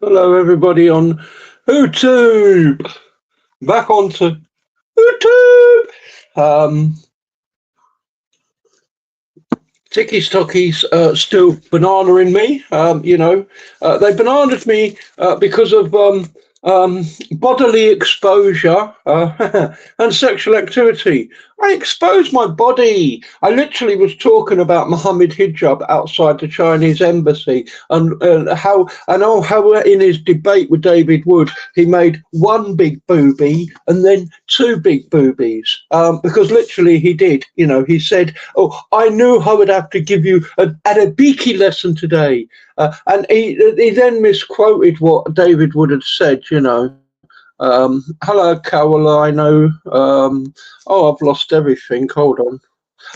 Hello, everybody on YouTube. Back onto YouTube. Tiki Stocky's still banana-ing me. They bananaed me because of bodily exposure and sexual activity. I exposed my body. I literally was talking about Mohammed hijab outside the Chinese embassy and how in his debate with David Wood he made one big boobie and then two big boobies because literally he did. He said, "Oh, I knew I would have to give you an Arabiki lesson today," and he then misquoted what David Wood had said. Hello, Carolino. I've lost everything. Hold on.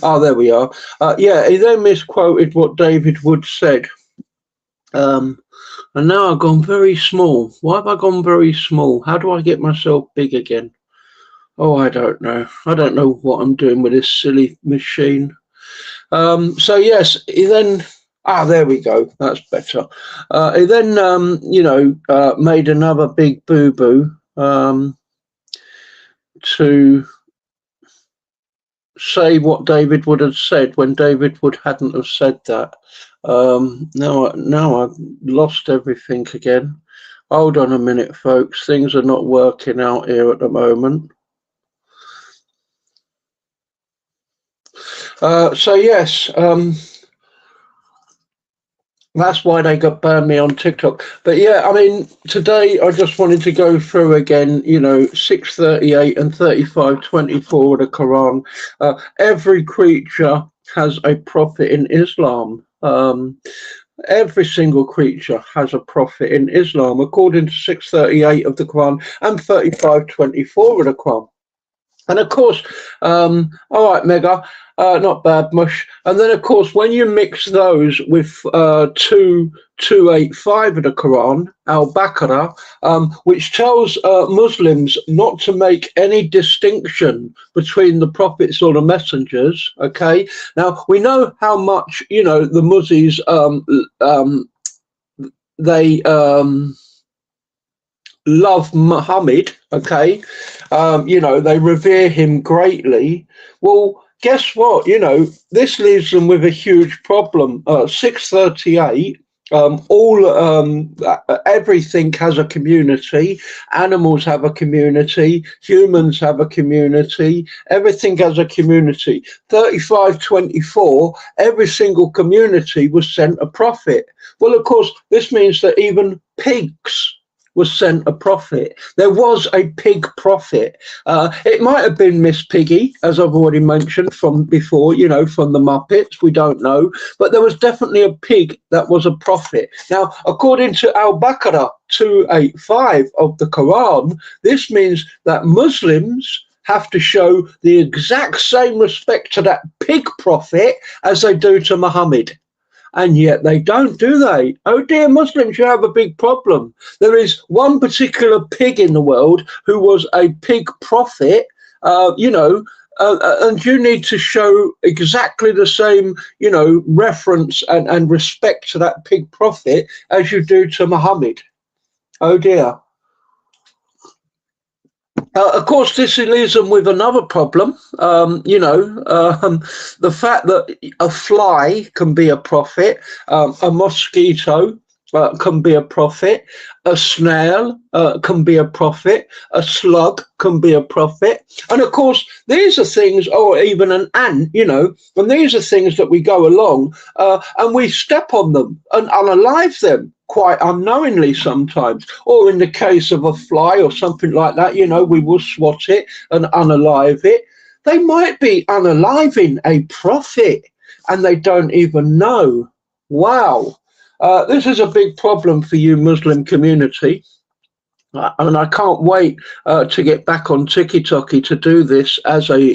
Oh, there we are. He then misquoted what David Wood said. And now I've gone very small. Why have I gone very small? How do I get myself big again? Oh, I don't know. I don't know what I'm doing with this silly machine. So yes, he then... there we go. That's better. He then, made another big boo-boo to say what David Wood had said when David Wood hadn't have said that. Now I've lost everything again. Hold on a minute, folks. Things are not working out here at the moment. So yes, that's why they got banned me on TikTok. But yeah, I mean, today I just wanted to go through again, 638 and 3524 of the Quran. Every creature has a prophet in Islam. Every single creature has a prophet in Islam, according to 638 of the Quran and 3524 of the Quran. And of course, all right, Mega, not bad, Mush. And then, of course, when you mix those with 285 of the Quran, Al-Baqarah, which tells Muslims not to make any distinction between the prophets or the messengers, okay? Now, we know how much, the Muzis, they... love Muhammad, okay? They revere him greatly. Well, guess what? This leaves them with a huge problem. 638, everything has a community. Animals have a community. Humans have a community. Everything has a community. 3524, every single community was sent a prophet. Well, of course, this means that even pigs was sent a prophet. There was a pig prophet. It might have been Miss Piggy, as I've already mentioned from before, from the Muppets, we don't know. But there was definitely a pig that was a prophet. Now, according to Al-Baqarah 285 of the Quran, this means that Muslims have to show the exact same respect to that pig prophet as they do to Muhammad. And yet they don't, do they? Oh dear, Muslims, you have a big problem. There is one particular pig in the world who was a pig prophet, and you need to show exactly the same, reference and respect to that pig prophet as you do to Muhammad. Oh dear. Of course, this leaves them with another problem. The fact that a fly can be a prophet, a mosquito can be a prophet, a snail can be a prophet, a slug can be a prophet. And of course, these are things, or even an ant, and these are things that we go along and we step on them and unalive them quite unknowingly sometimes. Or in the case of a fly or something like that, we will swat it and unalive it. They might be unaliving a prophet and they don't even know. Wow. This is a big problem for you Muslim community. And I can't wait to get back on TikTok to do this as a,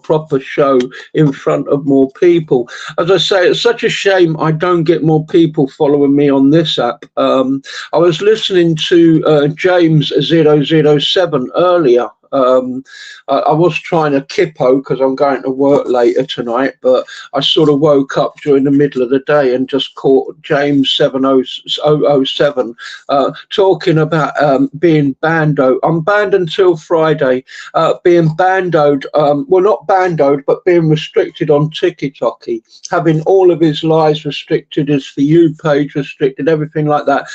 proper show in front of more people. As I say, it's such a shame I don't get more people following me on this app. I was listening to James 007 earlier, I was trying to kippo because I'm going to work later tonight, but I sort of woke up during the middle of the day and just caught James 7007 talking about being bandoed. I'm banned until Friday, being bandoed, well, not bandoed, but being restricted on TikTok, having all of his lives restricted, his For You page restricted, everything like that,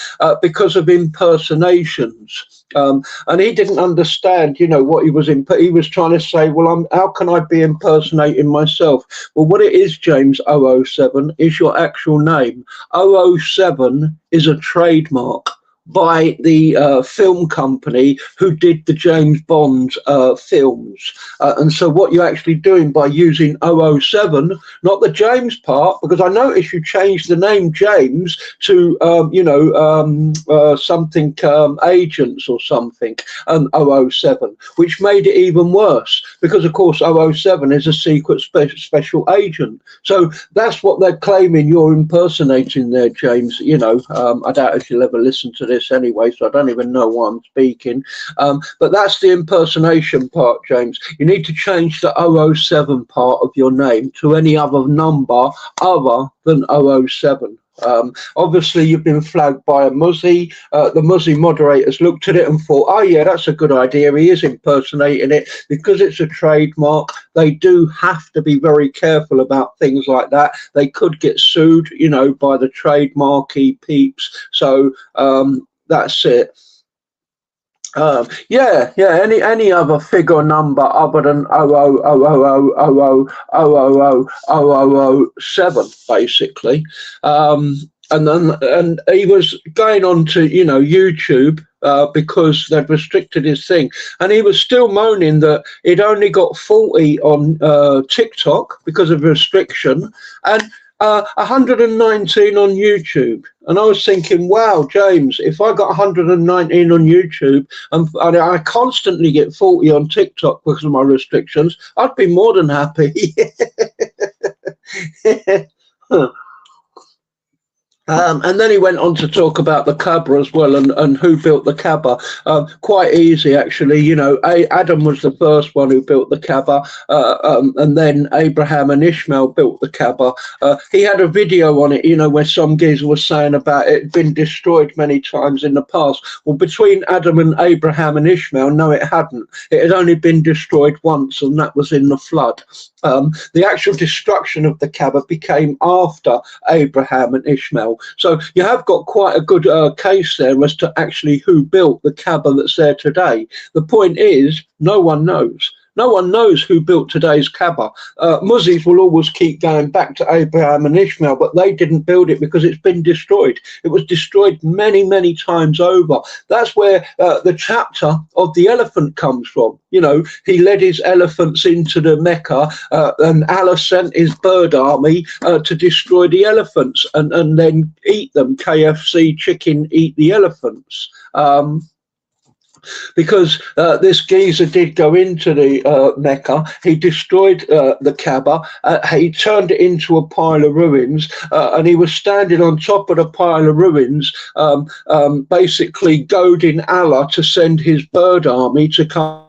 because of impersonations. And he didn't understand, what he was he was trying to say, well, how can I be impersonating myself? Well, what it is, James 007, is your actual name. 007 is a trademark by the film company who did the James Bond films. And so what you're actually doing by using 007, not the James part, because I noticed you changed the name James to, something agents or something, 007, which made it even worse, because of course 007 is a secret special agent. So that's what they're claiming you're impersonating there, James. I doubt if you'll ever listen to this anyway, so I don't even know why I'm speaking, but that's the impersonation part, James. You need to change the 007 part of your name to any other number other than 007. Obviously you've been flagged by a Muzzy. The Muzzy moderators looked at it and thought, oh yeah, that's a good idea, he is impersonating it. Because it's a trademark, they do have to be very careful about things like that. They could get sued, by the trademarky peeps. So that's it. Any other figure number other than 0000000000007, basically. And he was going on to YouTube because they'd restricted his thing, and he was still moaning that he'd only got 40 on TikTok because of restriction, and 119 on YouTube. And I was thinking, wow, James, if I got 119 on YouTube and I constantly get 40 on TikTok because of my restrictions, I'd be more than happy. And then he went on to talk about the Kaaba as well, and who built the Kaaba. Quite easy, actually. Adam was the first one who built the Kaaba, and then Abraham and Ishmael built the Kaaba. He had a video on it, where some geezer was saying about it had been destroyed many times in the past. Well, between Adam and Abraham and Ishmael, no, it hadn't. It had only been destroyed once, and that was in the flood. The actual destruction of the Kaaba became after Abraham and Ishmael. So you have got quite a good case there as to actually who built the Kaaba that's there today. The point is, no one knows. No one knows who built today's Kaaba. Muzzies will always keep going back to Abraham and Ishmael, but they didn't build it because it's been destroyed. It was destroyed many, many times over. That's where the chapter of the elephant comes from. He led his elephants into the Mecca, and Allah sent his bird army to destroy the elephants and then eat them. KFC chicken eat the elephants. Because this geezer did go into the Mecca. He destroyed the Kaaba. He turned it into a pile of ruins, and he was standing on top of the pile of ruins, basically goading Allah to send his bird army to come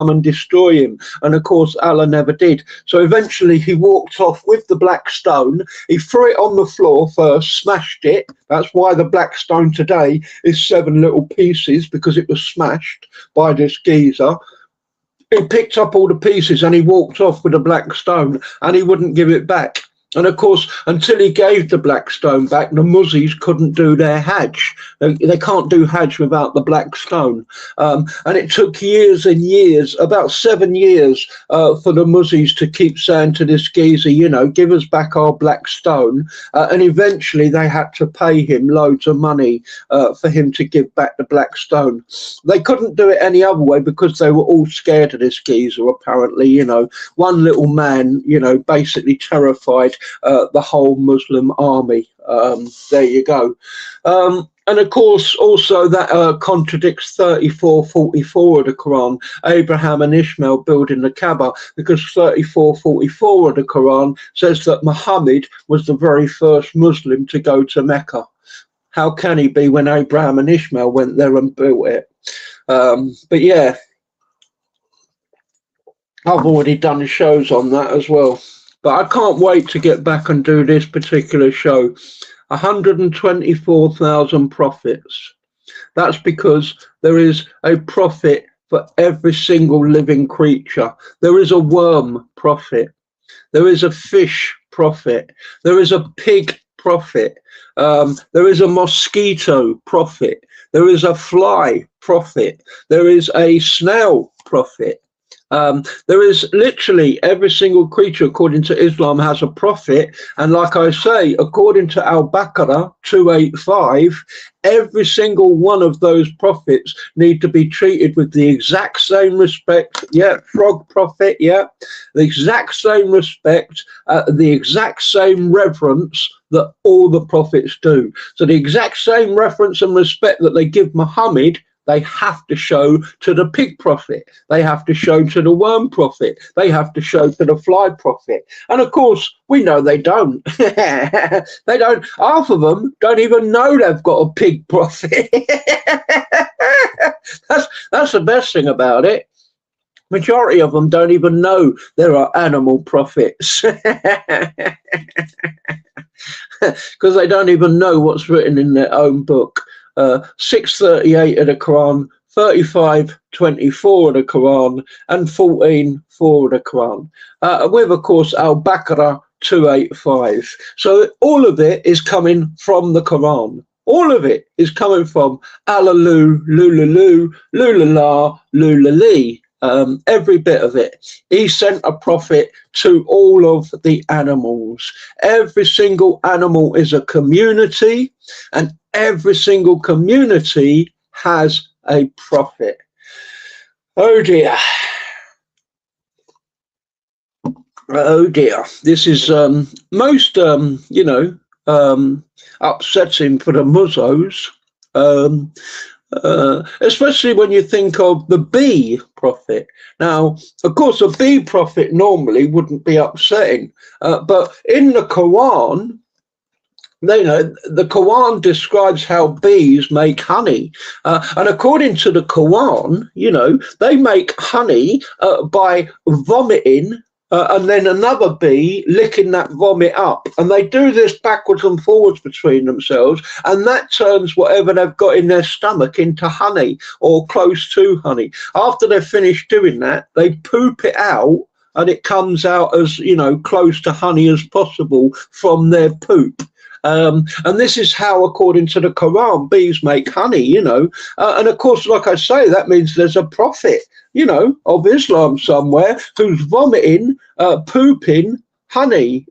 and destroy him. And of course Allah never did. So eventually he walked off with the black stone. He threw it on the floor first, smashed it. That's why the black stone today is 7 little pieces, because it was smashed by this geezer. He picked up all the pieces and he walked off with the black stone, and he wouldn't give it back. And of course, until he gave the black stone back, the Muzzies couldn't do their Hajj. They can't do Hajj without the black stone. And it took years and years, about 7 years, for the Muzzies to keep saying to this geezer, give us back our black stone. And eventually they had to pay him loads of money for him to give back the black stone. They couldn't do it any other way because they were all scared of this geezer, apparently. One little man, basically terrified the whole Muslim army. There you go. And of course, also that contradicts 34:44 of the Quran, Abraham and Ishmael building the Kaaba, because 34:44 of the Quran says that Muhammad was the very first Muslim to go to Mecca. How can he be when Abraham and Ishmael went there and built it? But yeah. I've already done shows on that as well. But I can't wait to get back and do this particular show. 124,000 prophets. That's because there is a prophet for every single living creature. There is a worm prophet. There is a fish prophet. There is a pig prophet. There is a mosquito prophet. There is a fly prophet. There is a snail prophet. There is literally every single creature, according to Islam, has a prophet. And like I say, according to Al-Baqarah 285, every single one of those prophets need to be treated with the exact same respect. Yeah, frog prophet, yeah. The exact same respect, the exact same reverence that all the prophets do. So the exact same reference and respect that they give Muhammad, they have to show to the pig prophet. They have to show to the worm prophet. They have to show to the fly prophet. And of course, we know they don't. They don't. Half of them don't even know they've got a pig prophet. That's the best thing about it. Majority of them don't even know there are animal prophets. Because they don't even know what's written in their own book. 638 of the Quran, 35:24 of the Quran, and 14:4 of the Quran. With, of course, Al-Baqarah 285. So all of it is coming from the Quran. All of it is coming from Alalu, Lulalu, Lulala, Lulali. Every bit of it. He sent a prophet to all of the animals. Every single animal is a community, and every single community has a prophet. Oh dear. Oh dear. This is most, upsetting for the Muslims. Especially when you think of the bee prophet. Now, of course, a bee prophet normally wouldn't be upsetting, but in the Quran, the Quran describes how bees make honey, and according to the Quran, they make honey by vomiting. And then another bee licking that vomit up. And they do this backwards and forwards between themselves. And that turns whatever they've got in their stomach into honey or close to honey. After they've finished doing that, they poop it out. And it comes out as, close to honey as possible from their poop. And this is how, according to the Quran, bees make honey, and of course, like I say, that means there's a prophet, of Islam somewhere who's vomiting, pooping honey.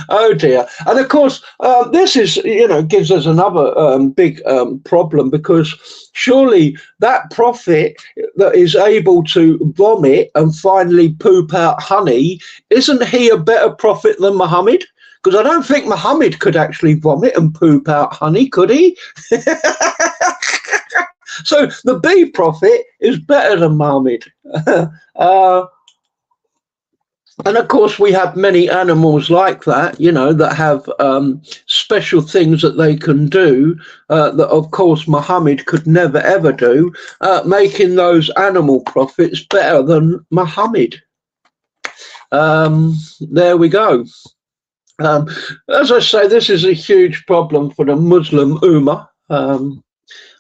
Oh dear. And of course, this is, gives us another big problem, because surely that prophet that is able to vomit and finally poop out honey, isn't he a better prophet than Muhammad? Because I don't think Muhammad could actually vomit and poop out honey, could he? So the bee prophet is better than Muhammad. And of course, we have many animals like that, that have special things that they can do that, of course, Muhammad could never, ever do, making those animal prophets better than Muhammad. There we go. As I say, this is a huge problem for the Muslim Ummah.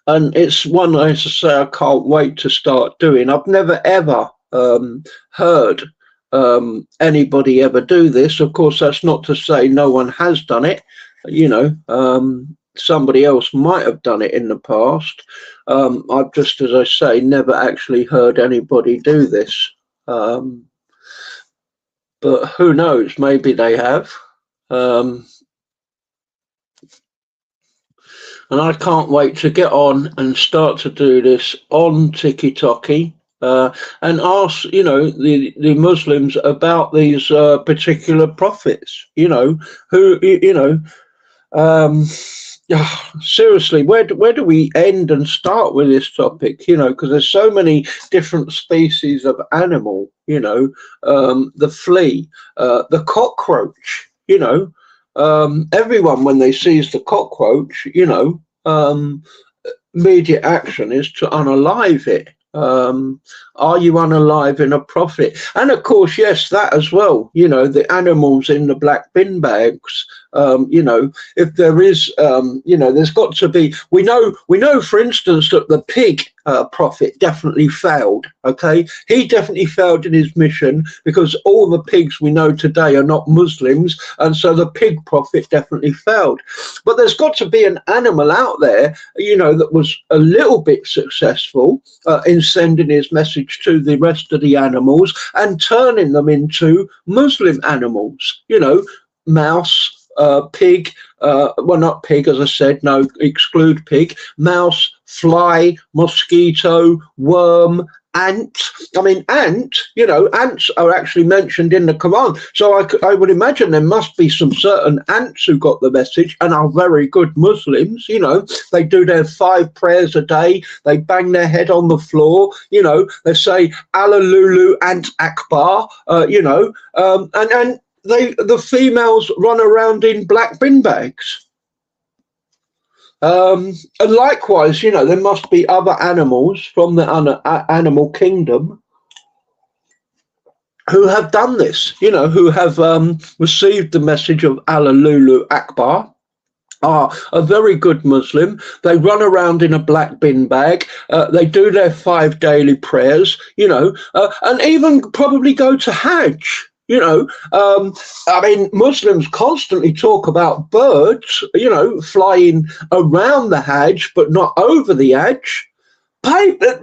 And it's one, as I say, I can't wait to start doing. I've never, ever heard anybody ever do this. Of course, that's not to say no one has done it. Somebody else might have done it in the past. I've just, as I say, never actually heard anybody do this. But who knows, maybe they have. And I can't wait to get on and start to do this on TikTok. And ask, the Muslims about these particular prophets, who, seriously, where do we end and start with this topic? Because there's so many different species of animal, the flea, the cockroach, everyone, when they sees the cockroach, immediate action is to unalive it. Are you unaliving a prophet? And of course, yes, that as well. You know, the animals in the black bin bags. You know, if there is, you know, there's got to be. We know, for instance, that the pig prophet definitely failed. Okay, he definitely failed in his mission because all the pigs we know today are not Muslims, and so the pig prophet definitely failed. But there's got to be an animal out there, you know, that was a little bit successful in sending his message to the rest of the animals and turning them into Muslim animals. You know, mouse. Pig, well, not pig, as I said, no, exclude pig, mouse, fly, mosquito, worm, ant. I mean, ant, you know, ants are actually mentioned in the Quran. So I would imagine there must be some certain ants who got the message and are very good Muslims. You know, they do their 5 prayers a day. They bang their head on the floor. You know, they say, Allah Lulu Ant Akbar, you know, and the females run around in black bin bags. And likewise, you know, there must be other animals from the animal kingdom who have done this, you know, who have received the message of Allah Lulu Akbar, are a very good Muslim. They run around in a black bin bag. They do their 5 daily prayers, you know, and even probably go to Hajj. You know, I mean, Muslims constantly talk about birds, you know, flying around the Hajj, but not over the Hajj.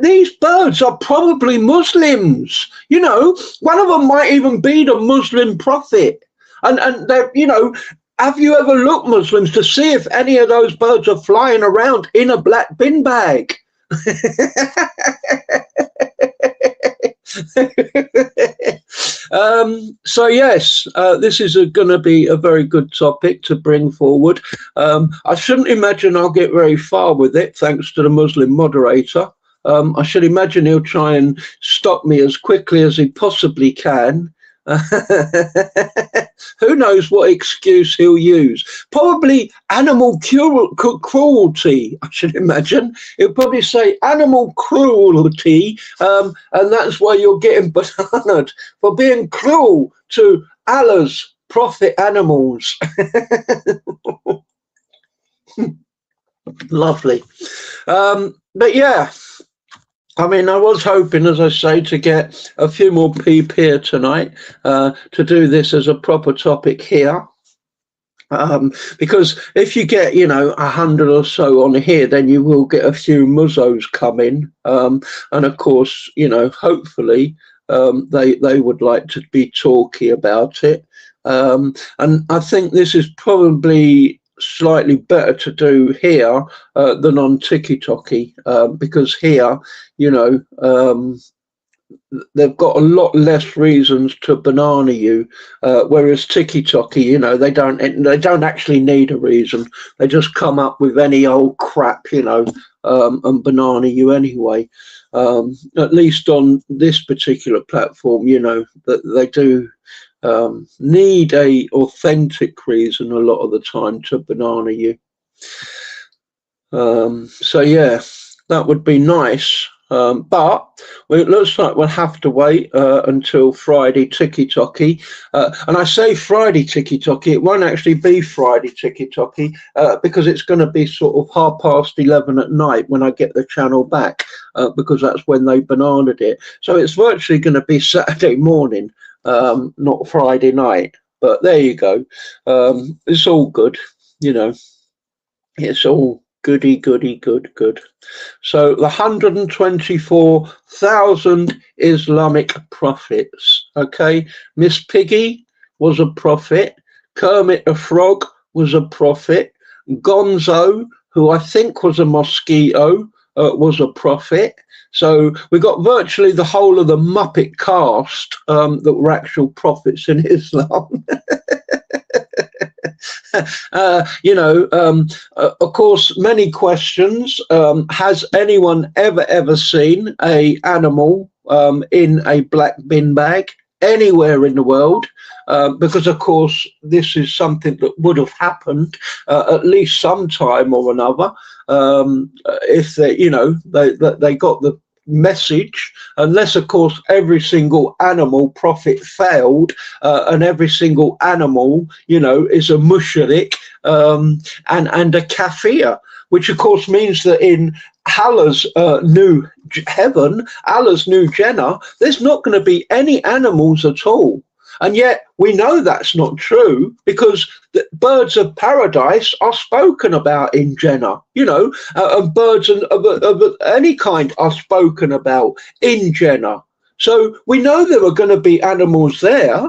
These birds are probably Muslims. You know, one of them might even be the Muslim prophet. And they're, you know, have you ever looked, Muslims, to see if any of those birds are flying around in a black bin bag? So yes, this is going to be a very good topic to bring forward. I shouldn't imagine I'll get very far with it, thanks to the Muslim moderator. I should imagine he'll try and stop me as quickly as he possibly can. Who knows what excuse he'll use? Probably animal cruelty, I should imagine. He'll probably say animal cruelty, and that's why you're getting bananas for being cruel to Allah's prophet animals. Lovely. But yeah, I mean, I was hoping, as I say, to get a few more people here tonight to do this as a proper topic here. Because if you get, you know, 100 or so on here, then you will get a few muzzos come in. And of course, you know, hopefully they would like to be talky about it. And I think this is probably slightly better to do here than on TikTok, because here, you know, they've got a lot less reasons to banana you, whereas TikTok, you know, they don't actually need a reason. They just come up with any old crap, you know, and banana you anyway. At least on this particular platform, you know, that they do need a authentic reason a lot of the time to banana you. So yeah, that would be nice. But it looks like we'll have to wait until Friday TikTok. And I say Friday TikTok, it won't actually be Friday TikTok because it's going to be sort of 11:30 at night when I get the channel back, because that's when they bananaed it. So it's virtually going to be Saturday morning, not Friday night. But there you go. It's all good, you know. It's all goody, good. So the 124,000 Islamic prophets. Okay, Miss Piggy was a prophet. Kermit the Frog was a prophet. Gonzo, who I think was a mosquito, was a prophet. So we got virtually the whole of the Muppet cast that were actual prophets in Islam. You know, of course, many questions. Has anyone ever seen a animal in a black bin bag anywhere in the world? Because, of course, this is something that would have happened at least some time or another. If they, you know, they got the message, unless of course every single animal prophet failed, and every single animal, you know, is a mushrik, and a kafir, which of course means that in Allah's new heaven, Allah's new Jannah, there's not going to be any animals at all. And yet we know that's not true, because the birds of paradise are spoken about in Jannah, you know, and birds of any kind are spoken about in Jannah. So we know there are going to be animals there.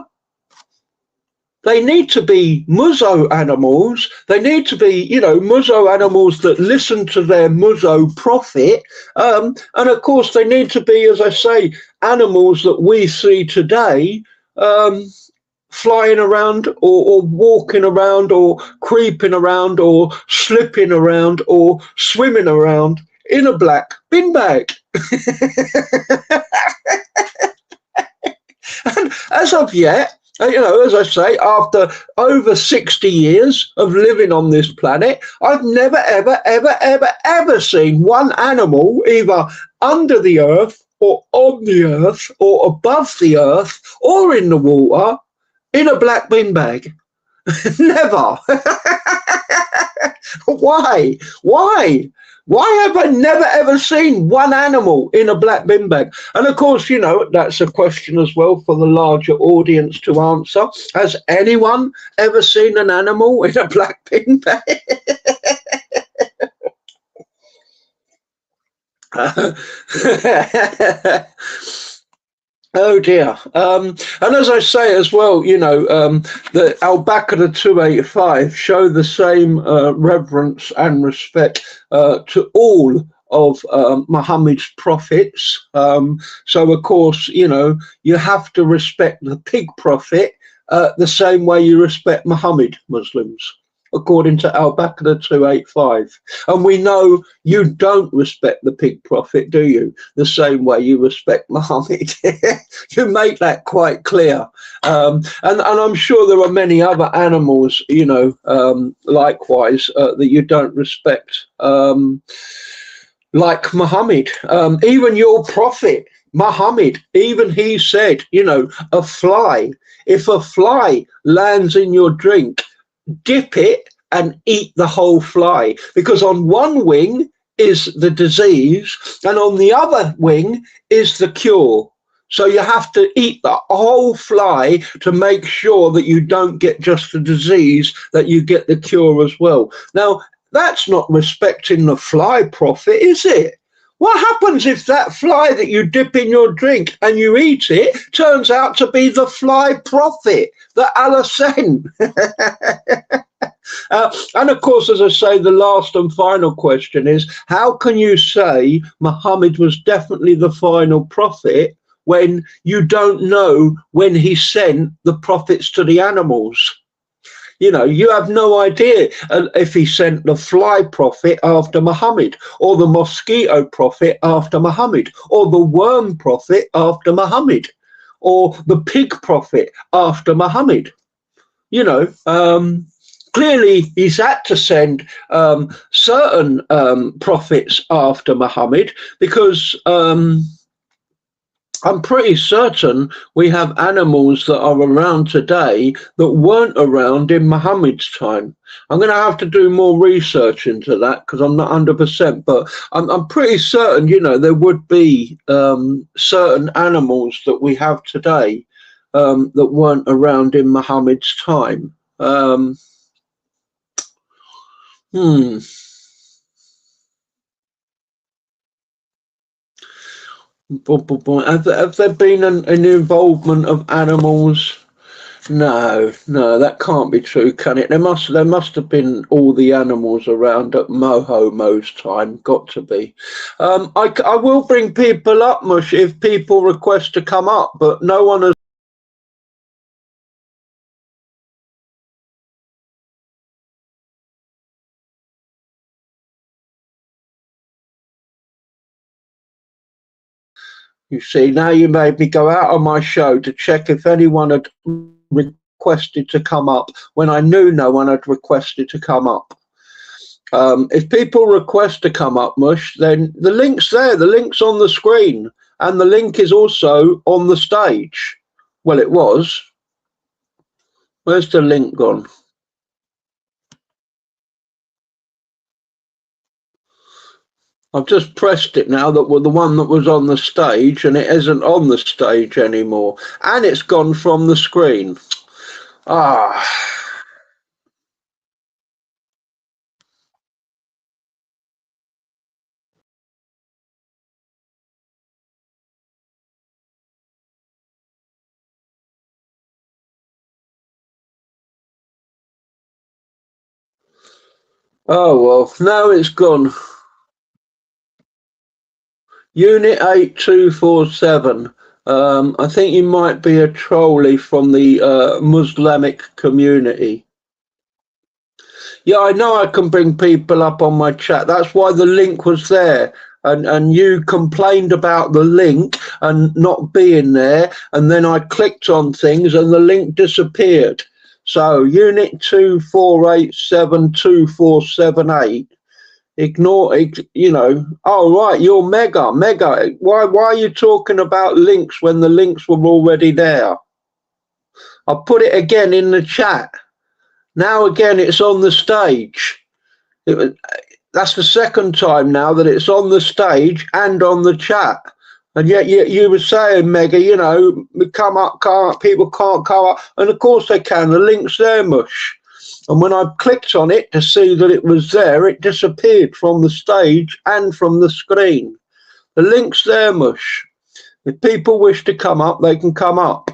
They need to be muzo animals. They need to be, you know, muzo animals that listen to their muzo prophet. And of course, they need to be, as I say, animals that we see today, flying around or walking around or creeping around or slipping around or swimming around in a black bin bag. And as of yet, you know, as I say, after over 60 years of living on this planet, I've never, ever, ever, ever, ever seen one animal either under the earth or on the earth or above the earth or in the water in a black bin bag. Never. Why? Why? Why have I never ever seen one animal in a black bin bag? And of course, you know, that's a question as well for the larger audience to answer. Has anyone ever seen an animal in a black bin bag? Oh dear. And as I say as well, you know, the Al-Baqarah 285 show the same reverence and respect to all of Muhammad's prophets. So of course, you know, you have to respect the pig prophet the same way you respect Muhammad, Muslims, according to Al-Baqarah 285. And we know you don't respect the pig prophet, do you? The same way you respect Muhammad. You make that quite clear. And I'm sure there are many other animals, you know, likewise, that you don't respect, like Muhammad. Even your prophet, Muhammad, even he said, you know, a fly, if a fly lands in your drink, dip it and eat the whole fly, because on one wing is the disease and on the other wing is the cure. So you have to eat the whole fly to make sure that you don't get just the disease, that you get the cure as well. Now, that's not respecting the fly prophet, is it? What happens if that fly that you dip in your drink and you eat it turns out to be the fly prophet that Allah sent? And of course, as I say, the last and final question is, how can you say Muhammad was definitely the final prophet when you don't know when he sent the prophets to the animals? You know, you have no idea if he sent the fly prophet after Muhammad, or the mosquito prophet after Muhammad, or the worm prophet after Muhammad, or the pig prophet after Muhammad. You know, clearly he's had to send certain prophets after Muhammad, because I'm pretty certain we have animals that are around today that weren't around in Muhammad's time. I'm going to have to do more research into that, because I'm not 100%, but I'm pretty certain, you know, there would be certain animals that we have today that weren't around in Muhammad's time. Have there been an involvement of animals? No, that can't be true, can it? There must have been all the animals around at Mohomo's time. Got to be. I will bring people up, Mush, if people request to come up, but no one has. You see, now you made me go out on my show to check if anyone had requested to come up when I knew no one had requested to come up. If people request to come up, Mush, then the link's there. The link's on the screen, and the link is also on the stage. Well, it was. Where's the link gone? I've just pressed it now, that was the one that was on the stage, and it isn't on the stage anymore. And it's gone from the screen. Ah. Oh, well, now it's gone. Unit 8247. I think you might be a trolley from the Islamic community. Yeah, I know I can bring people up on my chat. That's why the link was there. And you complained about the link and not being there. And then I clicked on things and the link disappeared. So unit 248724778. Ignore it, you know. Oh, right, you're mega. Why are you talking about links when the links were already there? I'll put it again in the chat. Now again, it's on the stage. That's the second time now that it's on the stage and on the chat. And yet you were saying, Mega, you know, come up, people can't come up. And of course they can. The link's there, Mush. And when I clicked on it to see that it was there, it disappeared from the stage and from the screen. The link's there, Mush. If people wish to come up, they can come up.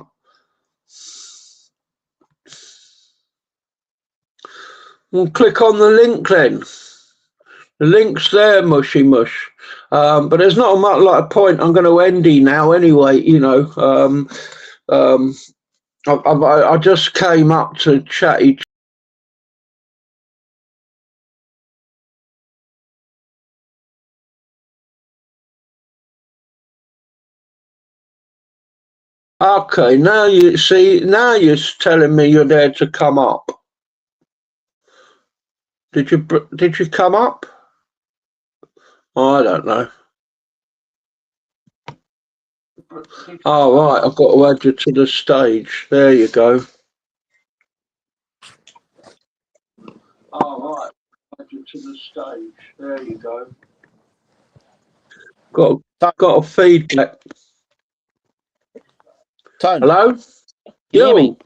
Well, click on the link then. The link's there, Mushy Mush. But there's not much like a point. I'm going to end now anyway, you know. I just came up to chatty. Okay, now you see, now you're telling me you're there to come up. Did you come up? Oh, I don't know. Oh, right, I've got to add you to the stage. There you go. Oh, right, add you to the stage. There you go. Got a feedback. Tone. Hello? Can you hear me?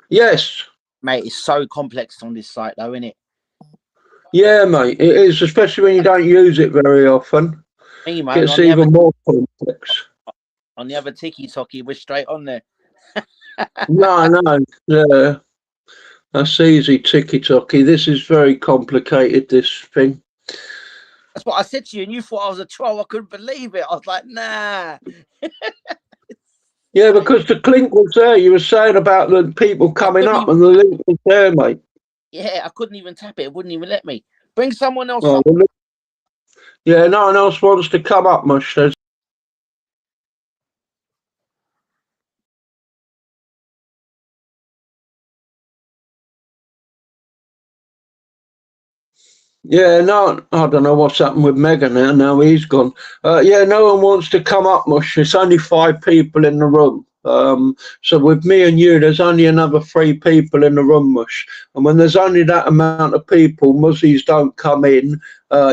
Yes. Mate, it's so complex on this site though, isn't it? Yeah, mate, it is, especially when you don't use it very often. Hey, mate, gets even more complex. On the other tiki-toki, we're straight on there. No, yeah. That's easy, tiki-toki. This is very complicated, this thing. That's what I said to you, and you thought I was a troll. I couldn't believe it. I was like, nah. Yeah, because the link was there. You were saying about the people coming up, and the link was there, mate. Yeah, I couldn't even tap it. It wouldn't even let me. Bring someone else up. Yeah, no one else wants to come up, Mush says. Yeah, no, I don't know what's happened with Mega now. Now he's gone. Yeah, no one wants to come up, Mush. It's only 5 people in the room. So with me and you, there's only another 3 people in the room, Mush. And when there's only that amount of people, Muzzies don't come in,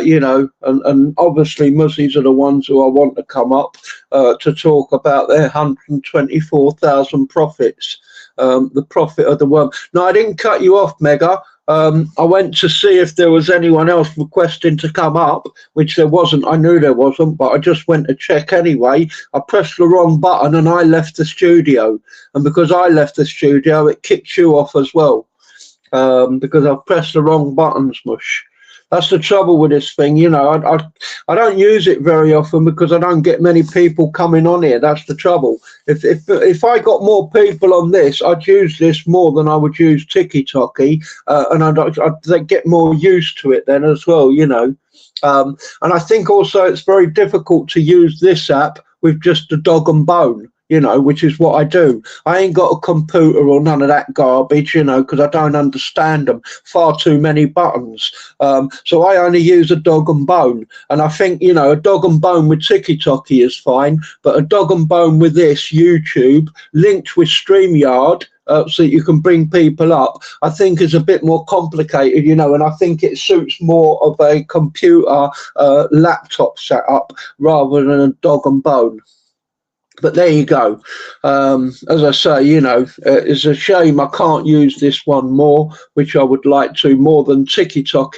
you know, and obviously Muzzies are the ones who I want to come up to talk about their 124,000 profits, the profit of the worm. No, I didn't cut you off, Mega. I went to see if there was anyone else requesting to come up, which there wasn't. I knew there wasn't, but I just went to check anyway. I pressed the wrong button and I left the studio. And because I left the studio, it kicked you off as well, because I've pressed the wrong buttons, Mush. That's the trouble with this thing, you know. I don't use it very often because I don't get many people coming on here. That's the trouble. If I got more people on this, I'd use this more than I would use Tiki-Toki, and I'd get more used to it then as well, you know. And I think also it's very difficult to use this app with just a dog and bone. you know, which is what I do. I ain't got a computer or none of that garbage, you know, because I don't understand them. Far too many buttons. So I only use a dog and bone. And I think, you know, a dog and bone with TikTok is fine, but a dog and bone with this YouTube linked with StreamYard, so you can bring people up, I think is a bit more complicated, you know, and I think it suits more of a computer laptop setup rather than a dog and bone. But there you go. As I say, you know, it's a shame I can't use this one more, which I would like to, more than TikTok,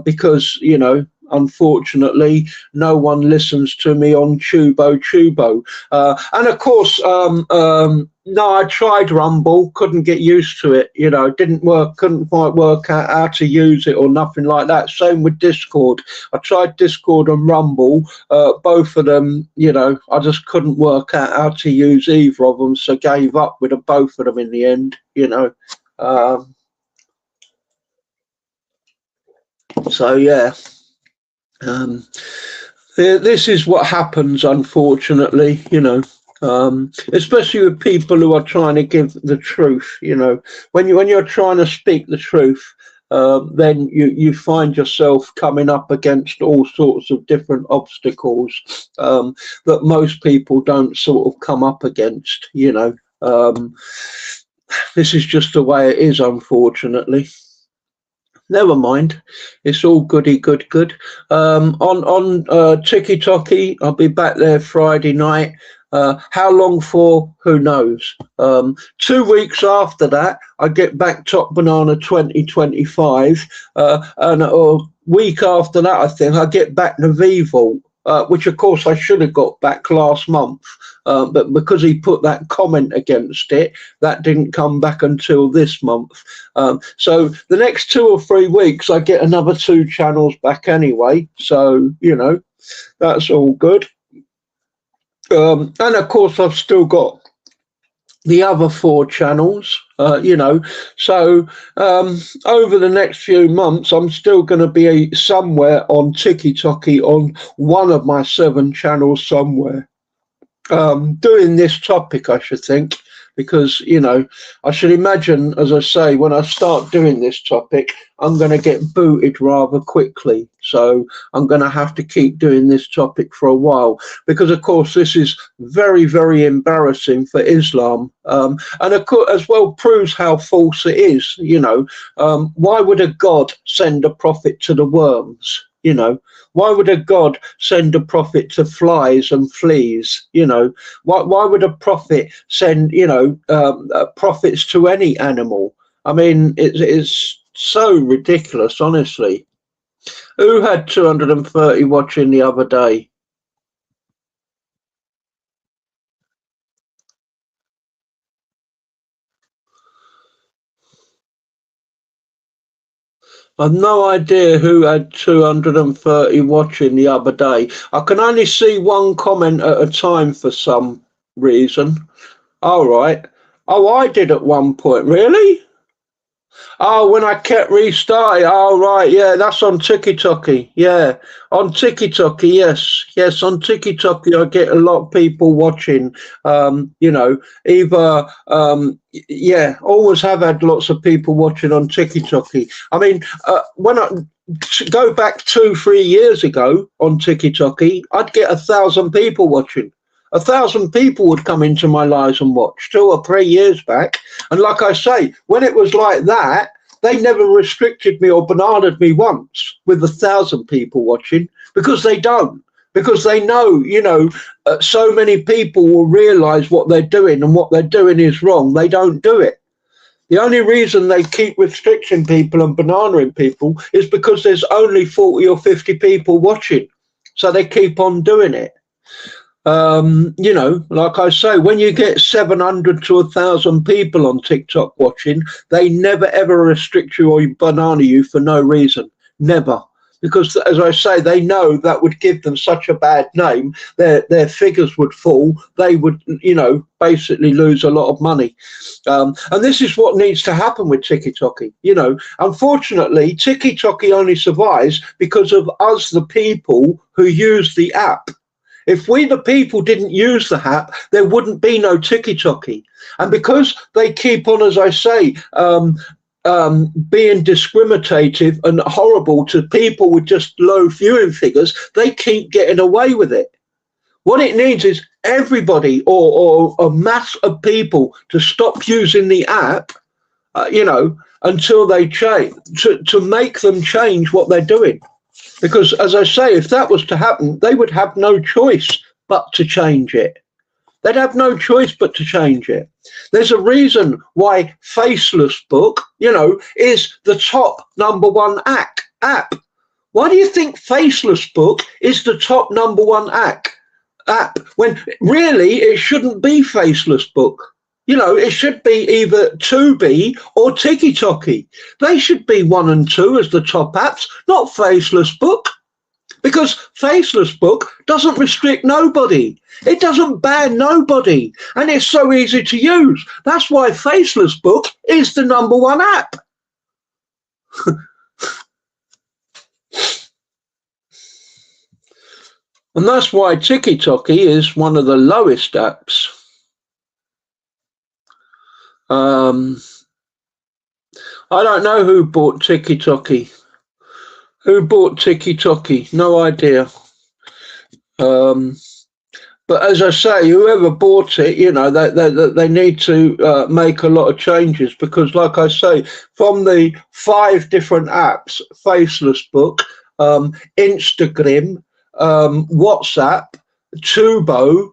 because, you know, unfortunately, no one listens to me on Tubo. And of course, no, I tried Rumble, couldn't get used to it, you know, didn't work, couldn't quite work out how to use it or nothing like that. Same with Discord. I tried Discord and Rumble, both of them, you know, I just couldn't work out how to use either of them, so gave up with both of them in the end, you know. So, yeah. This is what happens, unfortunately, you know, especially with people who are trying to give the truth, you know, when you're trying to speak the truth, then you find yourself coming up against all sorts of different obstacles that most people don't sort of come up against, you know. This is just the way it is, unfortunately. Never mind, it's all goody good. On TikTok, I'll be back there Friday night. How long for? Who knows? 2 weeks after that, I get back Top Banana 2025, and a week after that, I think I get back Navival, which of course I should have got back last month, but because he put that comment against it, that didn't come back until this month. So the next 2 or 3 weeks, I get another 2 channels back anyway. So, you know, that's all good. And of course, I've still got the other 4 channels, you know, so over the next few months, I'm still going to be somewhere on TikTok on one of my 7 channels somewhere, doing this topic, I should think, because, you know, I should imagine, as I say, when I start doing this topic, I'm going to get booted rather quickly. So I'm going to have to keep doing this topic for a while, because, of course, this is very, very embarrassing for Islam. And of course, as well, proves how false it is. You know, why would a god send a prophet to the worms? You know, why would a god send a prophet to flies and fleas? You know, why would a prophet send, you know, prophets to any animal? I mean, it's so ridiculous, honestly. Who had 230 watching the other day? I've no idea who had 230 watching the other day. I can only see one comment at a time for some reason. All right. Oh, I did at one point. Really? Oh, when I kept restarting. Oh, right. Yeah, that's on TikTok. Yeah, on TikTok. Yes. On TikTok, I get a lot of people watching. You know, either yeah, always have had lots of people watching on TikTok. I mean, when I go back 2-3 years ago on TikTok, I'd get 1,000 people watching. 1,000 people would come into my lives and watch 2 or 3 years back. And like I say, when it was like that, they never restricted me or bananaed me once with 1,000 people watching, because they don't. Because they know, you know, so many people will realise what they're doing, and what they're doing is wrong. They don't do it. The only reason they keep restricting people and bananaing people is because there's only 40 or 50 people watching. So they keep on doing it. You know, like I say, when you get 700 to 1,000 people on TikTok watching, they never ever restrict you or banana you for no reason. Never. Because, as I say, they know that would give them such a bad name. Their figures would fall. They would, you know, basically lose a lot of money. And this is what needs to happen with TikTok. You know, unfortunately, TikTok only survives because of us, the people who use the app. If we, the people, didn't use the app, there wouldn't be no tiki-toki. And because they keep on, as I say, being discriminative and horrible to people with just low viewing figures, they keep getting away with it. What it needs is everybody or a mass of people to stop using the app, until they change, to make them change what they're doing. Because, as I say, if that was to happen, they would have no choice but to change it. They'd have no choice but to change it. There's a reason why Faceless Book, is the top #1 app. Why do you think Faceless Book is the top #1 app when really it shouldn't be Faceless Book? It should be either Tubi or TikTok. They should be 1 and 2 as the top apps, not Faceless Book. Because Faceless Book doesn't restrict nobody. It doesn't ban nobody. And it's so easy to use. That's why Faceless Book is the #1 app. And that's why TikTok is one of the lowest apps. I don't know who bought TikTok. Who bought TikTok? No idea. But as I say, whoever bought it, they need to make a lot of changes, because, like I say, from the 5 different apps, Faceless Book, Instagram, WhatsApp, Tubo,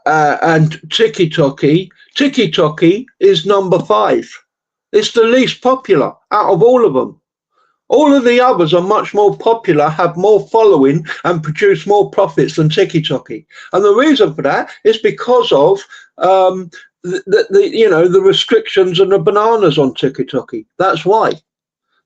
and TikTok is number 5. It's the least popular out of all of them. All of the others are much more popular, have more following, and produce more profits than TikTok. And the reason for that is because of the restrictions and the bananas on TikTok. That's why.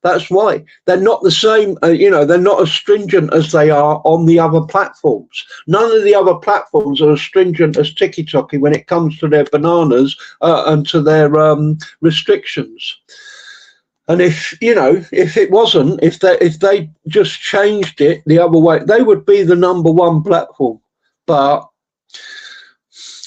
That's why they're not the same. They're not as stringent as they are on the other platforms. None of the other platforms are as stringent as TikTok when it comes to their bananas and to their restrictions. And if it wasn't, if they just changed it the other way, they would be the #1 platform. But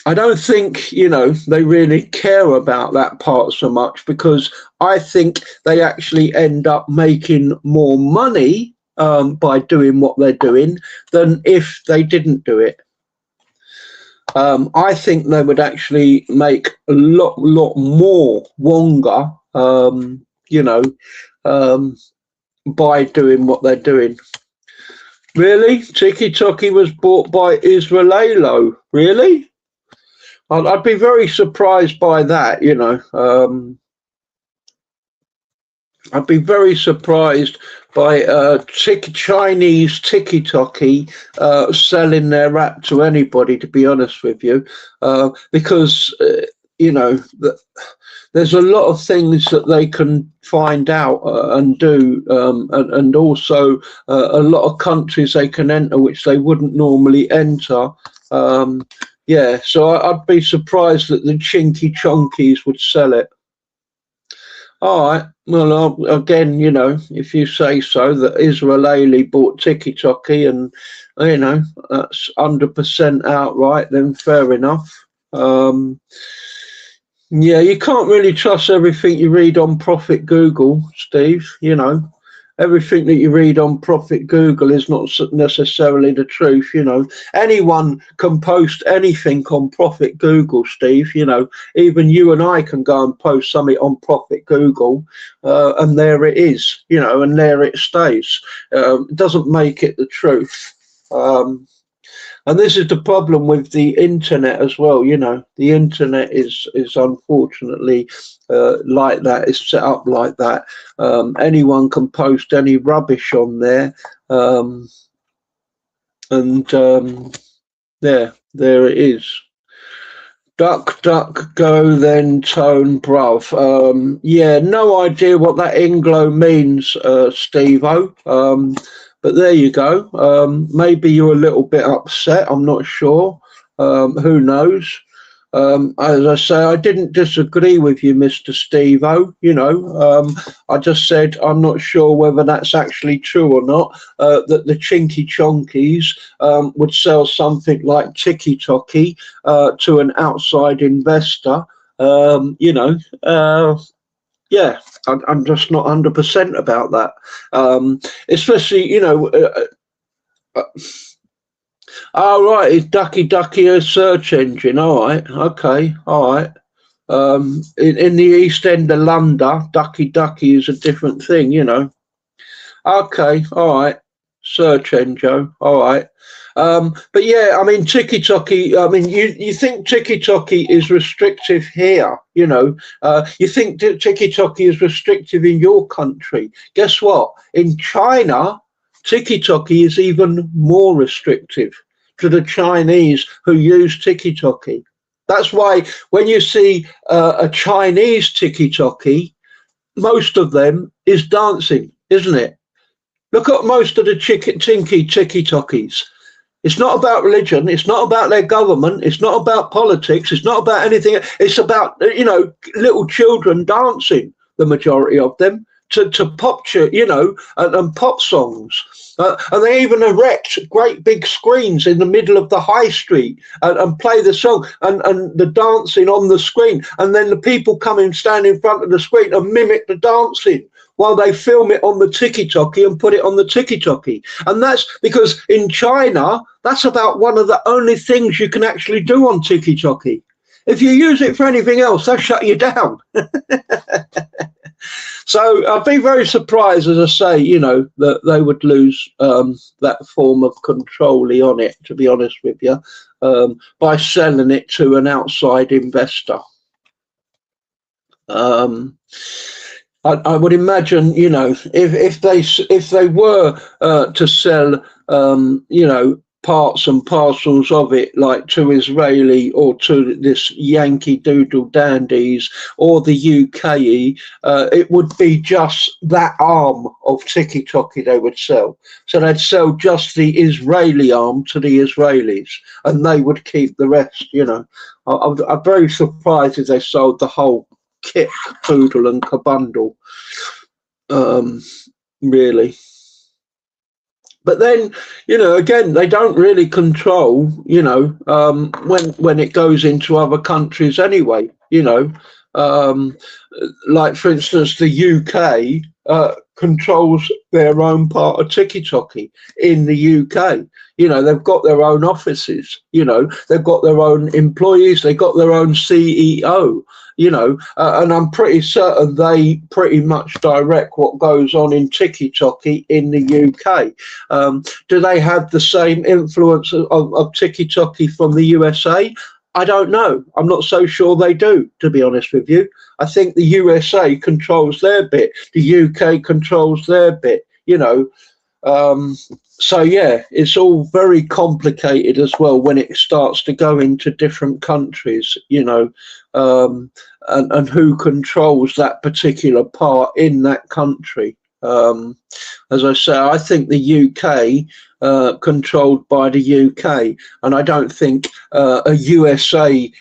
I don't think, they really care about that part so much, because I think they actually end up making more money by doing what they're doing than if they didn't do it. I think they would actually make a lot more wonga, by doing what they're doing. Really? TikTok was bought by Israelelo? Really? I'd be very surprised by that, I'd be very surprised by Chinese TikTok selling their app to anybody, to be honest with you, because, there's a lot of things that they can find out and do, and also a lot of countries they can enter which they wouldn't normally enter. Yeah, so I'd be surprised that the Chinky Chonkies would sell it. All right. Well, again, if you say so, that Israeli bought TikTok and, that's 100% outright, then fair enough. Yeah, you can't really trust everything you read on Prophet Google, Steve. Everything that you read on Prophet Google is not necessarily the truth. Anyone can post anything on Prophet Google, Steve. Even you and I can go and post something on Prophet Google, and there it is, and there it stays. It doesn't make it the truth. And this is the problem with the internet as well. The internet is unfortunately like that. It's set up like that. Anyone can post any rubbish on there, there it is. Duck, duck, go, then tone, bruv. Yeah, no idea what that Inglo means, Steve-O. But there you go. Maybe you're a little bit upset. I'm not sure. Who knows? As I say, I didn't disagree with you, Mr. Steve-O. I just said I'm not sure whether that's actually true or not, that the Chinky Chonkies would sell something like Tiki Toki to an outside investor. Yeah, I'm just not 100% about that. Especially, all right, is Ducky Ducky a search engine? All right, okay, all right. In the East End of London, Ducky Ducky is a different thing, Okay, all right, search engine, all right. But yeah, I mean, Tiki Toki, I mean, you think Tiki Toki is restrictive here, you think Tiki Toki is restrictive in your country. Guess what? In China, Tiki Toki is even more restrictive to the Chinese who use Tiki Toki. That's why when you see a Chinese Tiki Toki, most of them is dancing, isn't it? Look at most of the Tiki Tokis. It's not about religion. It's not about their government. It's not about politics. It's not about anything. It's about, little children dancing, the majority of them, to pop, and pop songs. And they even erect great big screens in the middle of the high street and play the song and the dancing on the screen. And then the people come and stand in front of the screen and mimic the dancing while they film it on the Tiki Toki and put it on the Tiki Toki. And that's because in China, that's about one of the only things you can actually do on Tiki Toki. If you use it for anything else, they'll shut you down. So I'd be very surprised, as I say, that they would lose that form of control on it, to be honest with you, by selling it to an outside investor. I would imagine, if they were to sell, parts and parcels of it, like to Israeli or to this Yankee Doodle Dandies or the UK, it would be just that arm of Tiki Toki they would sell. So they'd sell just the Israeli arm to the Israelis, and they would keep the rest. I'm very surprised if they sold the whole kit, poodle and kabundle, really. But then, again, they don't really control, when it goes into other countries anyway, like, for instance, the UK controls their own part of Tiki Toki in the UK. They've got their own offices, they've got their own employees, they've got their own CEO, and I'm pretty certain they pretty much direct what goes on in Tiki Toki in the UK. Do they have the same influence of Tiki Toki from the USA? I don't know. I'm not so sure they do, to be honest with you. I think the USA controls their bit. The UK controls their bit, So, yeah, it's all very complicated as well when it starts to go into different countries, and who controls that particular part in that country. As I say, I think the UK controlled by the UK, and I don't think a USA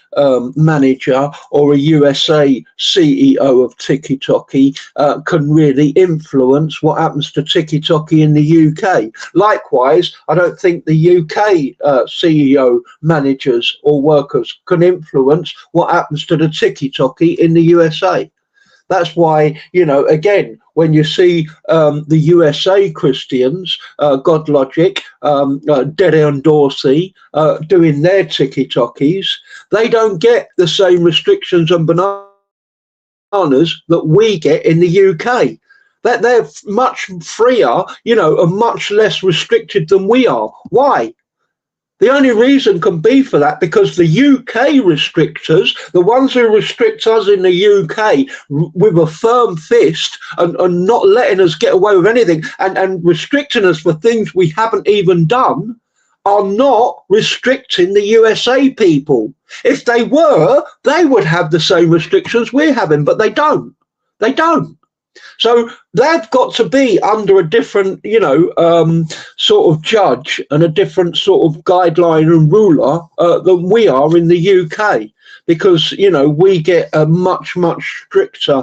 manager or a USA CEO of Tiki Toki can really influence what happens to Tiki Toki in the UK. Likewise, I don't think the UK CEO managers or workers can influence what happens to the Tiki Toki in the USA. That's why, again, when you see the USA Christians, God Logic, Dede and Dorsey doing their Tiki Tokis, they don't get the same restrictions and bananas that we get in the UK. That they're much freer, and much less restricted than we are. Why? The only reason can be for that because the UK restrictors, the ones who restrict us in the UK with a firm fist and not letting us get away with anything and restricting us for things we haven't even done, are not restricting the USA people. If they were, they would have the same restrictions we're having, but they don't. They don't. So they've got to be under a different, sort of judge and a different sort of guideline and ruler than we are in the UK, because, we get a much, much stricter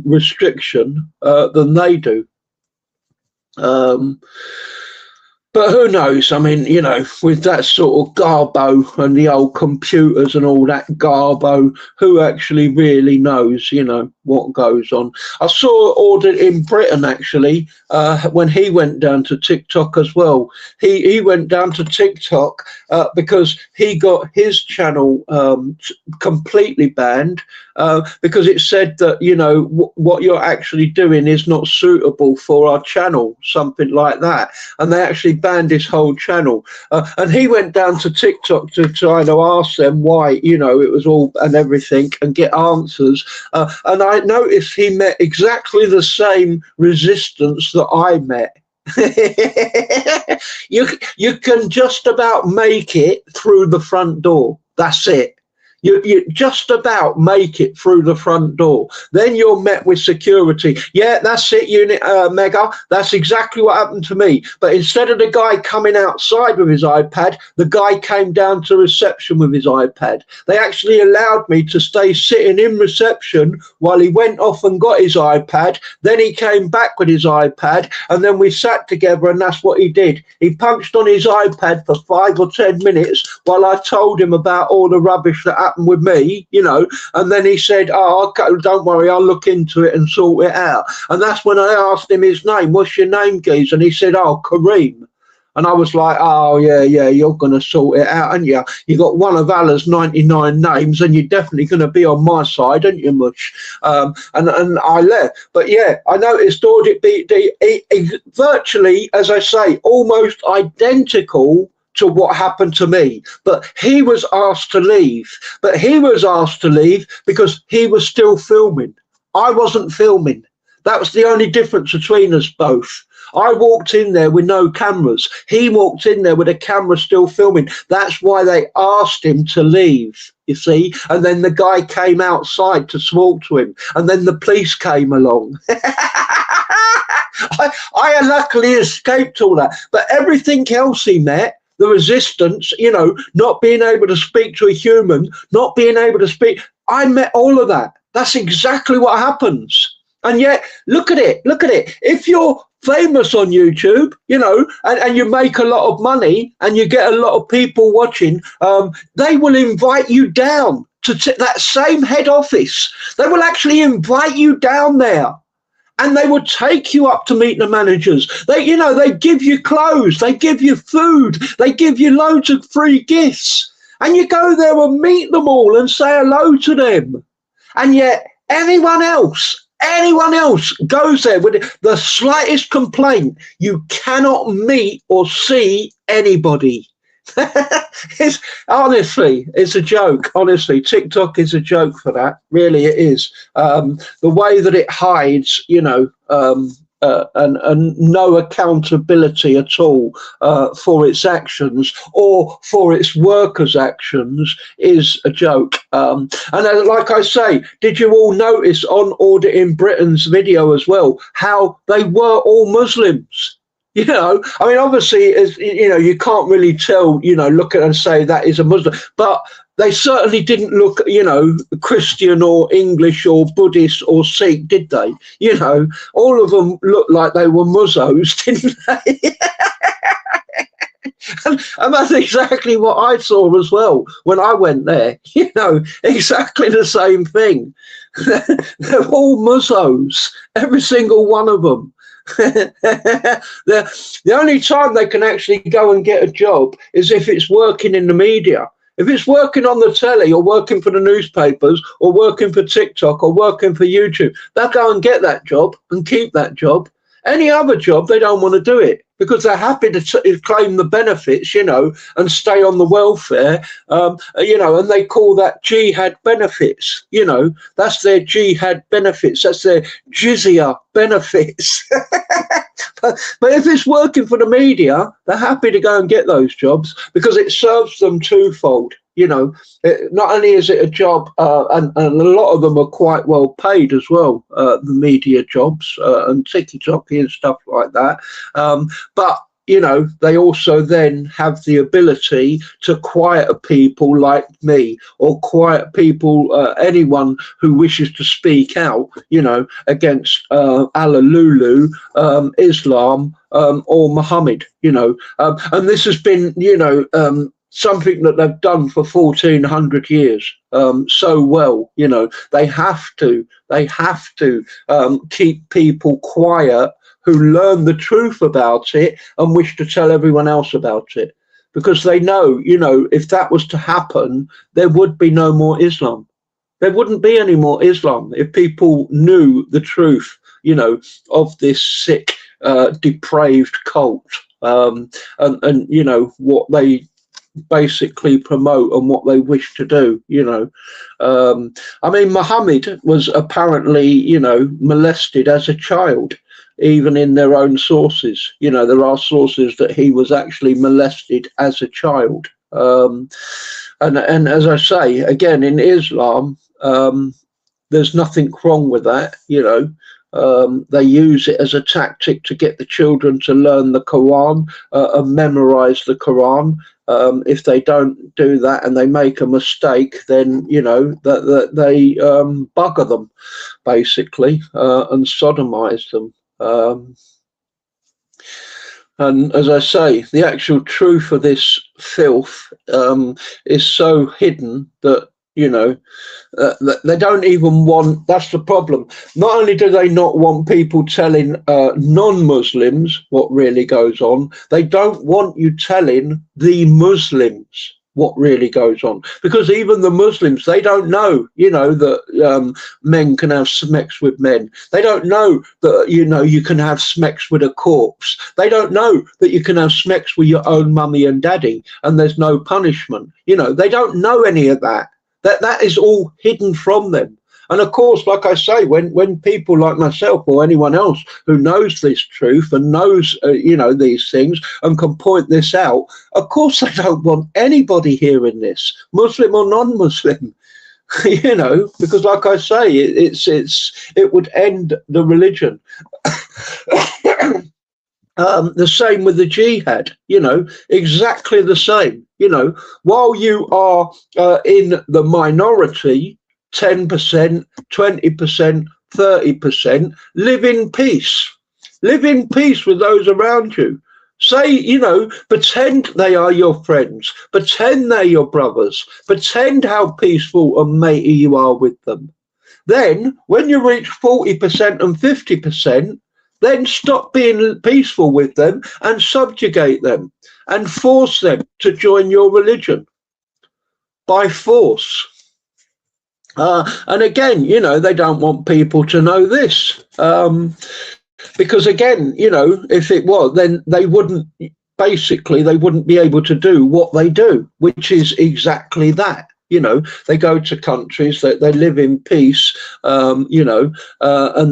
restriction than they do. But who knows? I mean, with that sort of garbo and the old computers and all that garbo, who actually really knows, what goes on? I saw Audit in Britain, actually, when he went down to TikTok as well. He went down to TikTok because he got his channel completely banned because it said that, what you're actually doing is not suitable for our channel, something like that. And they actually banned his whole channel. And he went down to TikTok to try to ask them why, it was all and everything, and get answers. And I noticed he met exactly the same resistance that I met. You can just about make it through the front door. That's it. You just about make it through the front door. Then you're met with security. Yeah, that's it, Unit Mega. That's exactly what happened to me. But instead of the guy coming outside with his iPad, the guy came down to reception with his iPad. They actually allowed me to stay sitting in reception while he went off and got his iPad. Then he came back with his iPad, and then we sat together, and that's what he did. He punched on his iPad for 5 or 10 minutes while I told him about all the rubbish that happened with me, and then he said, oh, don't worry, I'll look into it and sort it out. And that's when I asked him his name. What's your name, Geez? And he said, oh, Kareem. And I was like, oh, yeah, you're going to sort it out, aren't you? You got one of Allah's 99 names, and you're definitely going to be on my side, aren't you, Mush? And I left. But yeah, I noticed Audit BD virtually, as I say, almost identical to what happened to me. But he was asked to leave. But he was asked to leave because he was still filming. I wasn't filming. That was the only difference between us both. I walked in there with no cameras. He walked in there with a camera still filming. That's why they asked him to leave, you see. And then the guy came outside to talk to him. And then the police came along. I luckily escaped all that. But everything else he met, the resistance, not being able to speak to a human, not being able to speak, I met all of that. That's exactly what happens. And yet, look at it. If you're famous on YouTube, and you make a lot of money and you get a lot of people watching, they will invite you down to that same head office. They will actually invite you down there. And they would take you up to meet the managers. They give you clothes, they give you food, they give you loads of free gifts. And you go there and meet them all and say hello to them. And yet anyone else goes there with the slightest complaint, you cannot meet or see anybody. It's a joke. Honestly, TikTok is a joke for that. Really, it is. The way that it hides, and no accountability at all for its actions or for its workers' actions is a joke. And like I say, did you all notice on Audit in Britain's video as well how they were all Muslims? I mean, obviously, you can't really tell, look at and say that is a Muslim, but they certainly didn't look, Christian or English or Buddhist or Sikh, did they? All of them looked like they were muzzos, didn't they? And that's exactly what I saw as well when I went there. Exactly the same thing. They're all muzzos, every single one of them. The only time they can actually go and get a job is if it's working in the media. If it's working on the telly or working for the newspapers or working for TikTok or working for YouTube, they'll go and get that job and keep that job. Any other job, they don't want to do it because they're happy to claim the benefits, and stay on the welfare, and they call that jihad benefits. That's their jihad benefits. That's their jizya benefits. But if it's working for the media, they're happy to go and get those jobs because it serves them twofold. Not only is it a job, and a lot of them are quite well paid as well, the media jobs and ticky-tocky and stuff like that. But they also then have the ability to quiet people like me, or quiet people, anyone who wishes to speak out, against Allah Lulu, Islam, or Muhammad, and this has been, something that they've done for 1400 years so well. They have to keep people quiet who learn the truth about it and wish to tell everyone else about it, because they know, if that was to happen, there would be no more Islam. There wouldn't be any more Islam if people knew the truth, of this sick, depraved cult, and what they basically promote and what they wish to do. I mean, Muhammad was apparently, molested as a child. Even in their own sources, there are sources that he was actually molested as a child. And as I say, again, in Islam, there's nothing wrong with that. They use it as a tactic to get the children to learn the Quran and memorize the Quran. If they don't do that and they make a mistake, then that they bugger them, basically, and sodomize them. And as I say, the actual truth of this filth is so hidden that they don't even want. That's the problem. Not only do they not want people telling non-Muslims what really goes on, they don't want you telling the Muslims what really goes on, because even the Muslims, they don't know, that men can have sex with men. They don't know that, you can have sex with a corpse. They don't know that you can have sex with your own mummy and daddy and there's no punishment. They don't know any of that. That is all hidden from them. And of course, like I say, when people like myself or anyone else who knows this truth and knows, these things and can point this out, of course they don't want anybody hearing this, Muslim or non-Muslim, because like I say, it would end the religion. The same with the jihad, exactly the same. While you are in the minority, 10%, 20%, 30%, live in peace. Live in peace with those around you. Say, pretend they are your friends. Pretend they're your brothers. Pretend how peaceful and matey you are with them. Then, when you reach 40% and 50%, then stop being peaceful with them and subjugate them and force them to join your religion by force. And again, they don't want people to know this, because again, if it was, then they wouldn't be able to do what they do, which is exactly that. They go to countries that they live in peace, and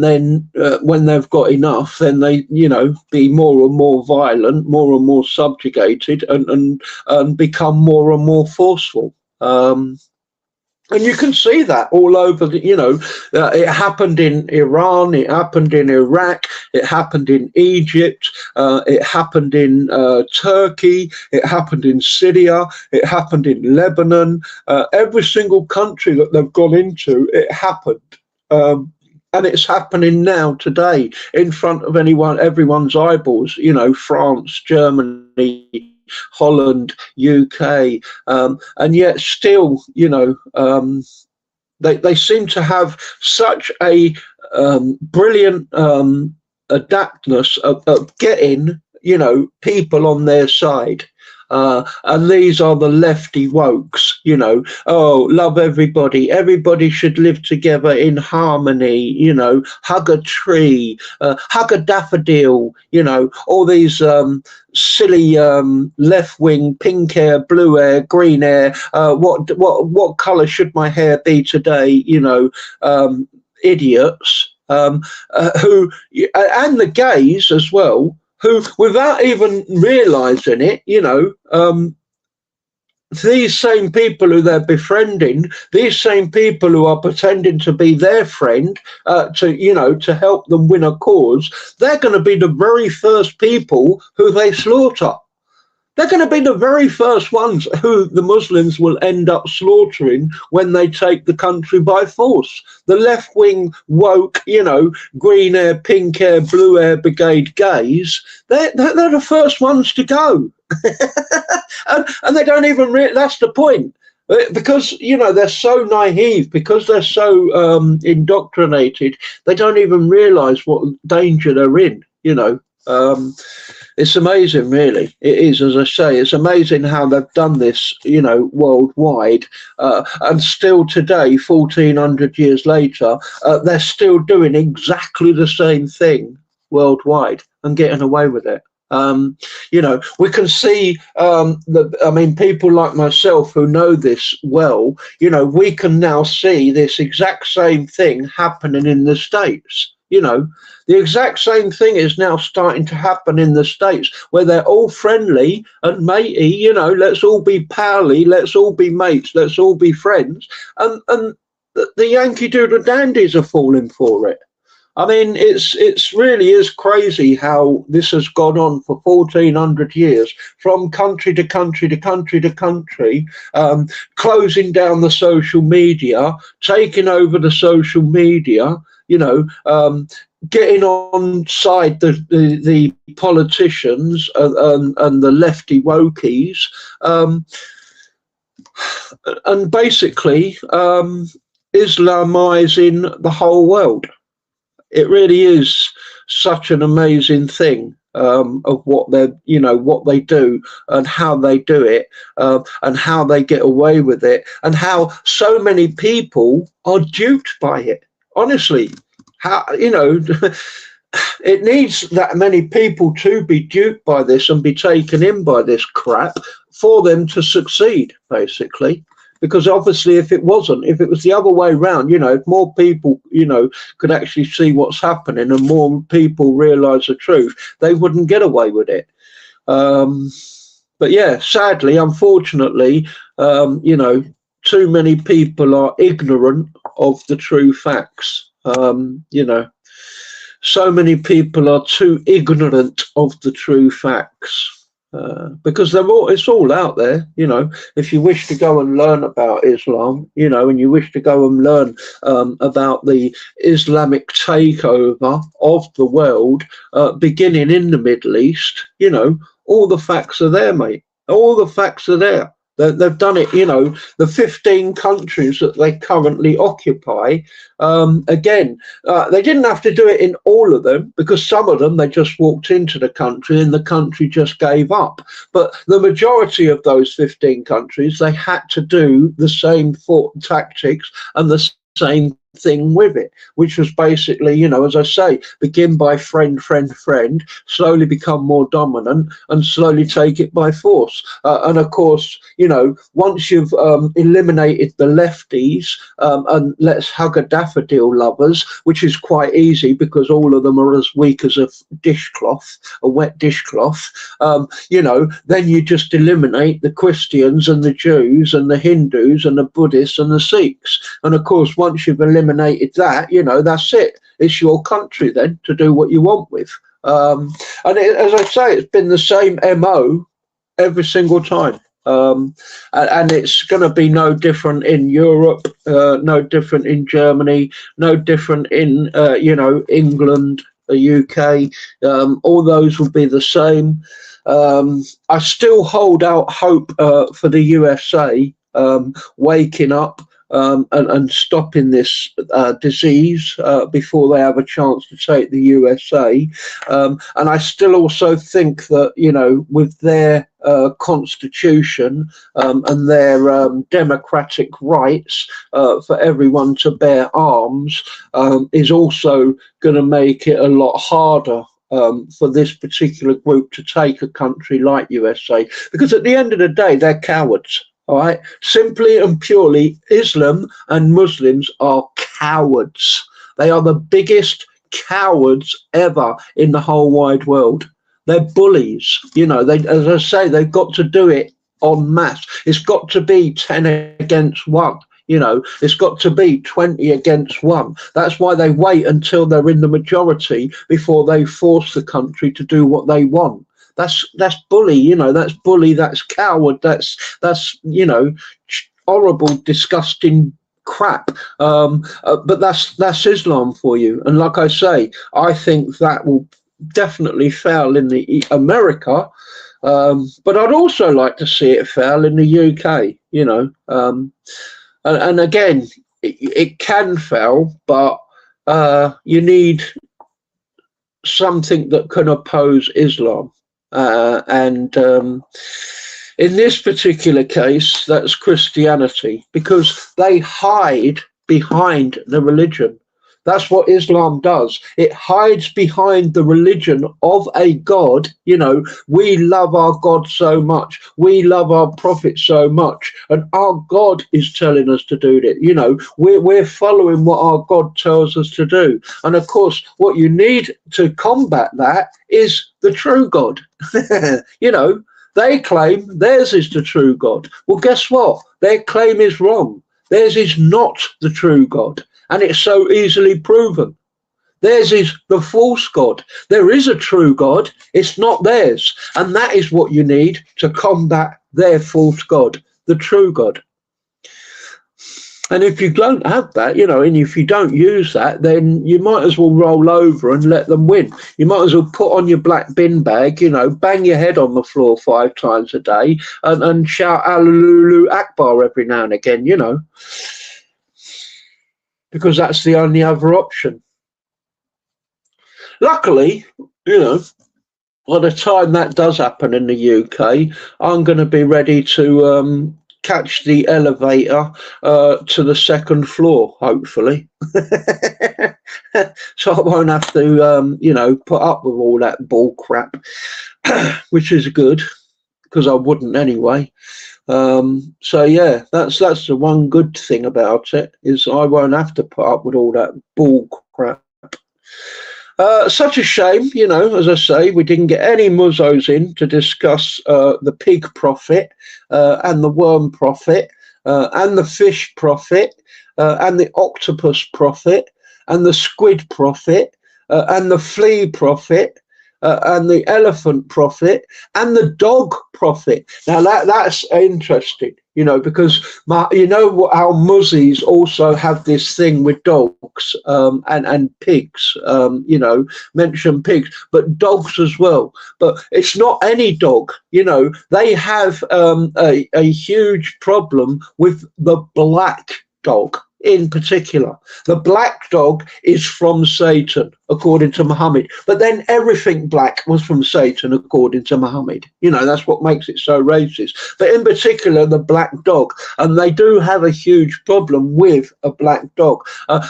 then when they've got enough, then they, be more and more violent, more and more subjugated, and become more and more forceful. And you can see that all over it happened in Iran, it happened in Iraq, it happened in Egypt, it happened in Turkey, it happened in Syria, it happened in Lebanon. Every single country that they've gone into, it happened. And it's happening now today in front of everyone's eyeballs, France, Germany, Holland, UK, and yet still, they seem to have such a brilliant adaptness of getting, people on their side. And these are the lefty wokes, love everybody. Everybody should live together in harmony, hug a tree, hug a daffodil, all these silly left-wing pink hair, blue hair, green hair. What colour should my hair be today? Idiots who, and the gays as well, who, without even realising it, these same people who they're befriending, these same people who are pretending to be their friend, to help them win a cause, they're going to be the very first people who they slaughter. They're going to be the very first ones who the Muslims will end up slaughtering when they take the country by force. The left-wing woke, green hair, pink hair, blue hair brigade gays, they're the first ones to go. and they don't even that's the point. Because, they're so naive, because they're so indoctrinated, they don't even realise what danger they're in, It's amazing, really. It is, as I say, it's amazing how they've done this, worldwide. And still today, 1,400 years later, they're still doing exactly the same thing worldwide and getting away with it. We can see people like myself who know this well, we can now see this exact same thing happening in the States. The exact same thing is now starting to happen in the States, where they're all friendly and matey, let's all be pally, let's all be mates, let's all be friends. And the Yankee Doodle Dandies are falling for it. I mean, it's really is crazy how this has gone on for 1,400 years, from country to country to country to country, closing down the social media, taking over the social media, getting on side the politicians and the lefty wokies, and basically Islamizing the whole world. It really is such an amazing thing of what they do and how they do it, and how they get away with it, and how so many people are duped by it. Honestly, how it needs that many people to be duped by this and be taken in by this crap for them to succeed, basically. Because obviously, if it was the other way around, if more people, could actually see what's happening and more people realise the truth, they wouldn't get away with it. But yeah, sadly, unfortunately, too many people are ignorant of the true facts. So many people are too ignorant of the true facts. Because it's all out there, if you wish to go and learn about Islam, and you wish to go and learn about the Islamic takeover of the world, beginning in the Middle East, all the facts are there, mate. All the facts are there. They've done it, the 15 countries that they currently occupy. Again, they didn't have to do it in all of them, because some of them, they just walked into the country and the country just gave up. But the majority of those 15 countries, they had to do the same tactics and the same thing with it, which was basically, as I say, begin by friend, slowly become more dominant and slowly take it by force. And of course, once you've eliminated the lefties, and let's hug a daffodil lovers, which is quite easy because all of them are as weak as a wet dishcloth, then you just eliminate the Christians and the Jews and the Hindus and the Buddhists and the Sikhs. And of course, once you've eliminated that, that's it. It's your country then to do what you want with. And as I say, it's been the same MO every single time. And it's going to be no different in Europe, no different in Germany, no different in, England, the UK. All those will be the same. I still hold out hope for the USA waking up and stopping this disease before they have a chance to take the USA. And I still also think that, with their constitution and their democratic rights for everyone to bear arms is also going to make it a lot harder for this particular group to take a country like USA, because at the end of the day, they're cowards. All right, simply and purely, Islam and Muslims are cowards. They are the biggest cowards ever in the whole wide world. They're bullies. As I say, they've got to do it en masse. It's got to be 10 against 1. You know, it's got to be 20 against 1. That's why they wait until they're in the majority before they force the country to do what they want. That's bully, you know, that's bully, that's coward, that's you know, horrible, disgusting crap. But that's Islam for you. And like I say, I think that will definitely fail in the America. But I'd also like to see it fail in the UK, you know. And again, it can fail, but you need something that can oppose Islam. And in this particular case, that's Christianity, because they hide behind the religion. That's what Islam does. It hides behind the religion of a God. You know, we love our God so much. We love our prophet so much. And our God is telling us to do it. You know, we're following what our God tells us to do. And of course, what you need to combat that is the true God. You know, they claim theirs is the true God. Well, guess what? Their claim is wrong. Theirs is not the true God. And it's so easily proven. Theirs is the false God. There is a true God. It's not theirs. And that is what you need to combat their false God, the true God. And if you don't have that, you know, and if you don't use that, then you might as well roll over and let them win. You might as well put on your black bin bag, you know, bang your head on the floor 5 times a day and shout Alulu Akbar every now and again, you know. Because that's the only other option. Luckily, you know, by the time that does happen in the UK, I'm going to be ready to catch the elevator to the 2nd floor, hopefully. So I won't have to, you know, put up with all that bull crap, which is good, because I wouldn't anyway. So yeah, that's the one good thing about it, is I won't have to put up with all that bull crap. Such a shame, you know, as I say, we didn't get any muzzos in to discuss the pig prophet and the worm prophet and the fish prophet and the octopus prophet and the squid prophet and the flea prophet and the elephant prophet and the dog prophet. Now that's interesting, you know, because you know what, our muzzies also have this thing with dogs and pigs, you know, mention pigs, but dogs as well. But it's not any dog, you know. They have a huge problem with the black dog. In particular, the black dog is from Satan, according to Muhammad. But then everything black was from Satan, according to Muhammad. You know, that's what makes it so racist. But in particular, the black dog. And they do have a huge problem with a black dog.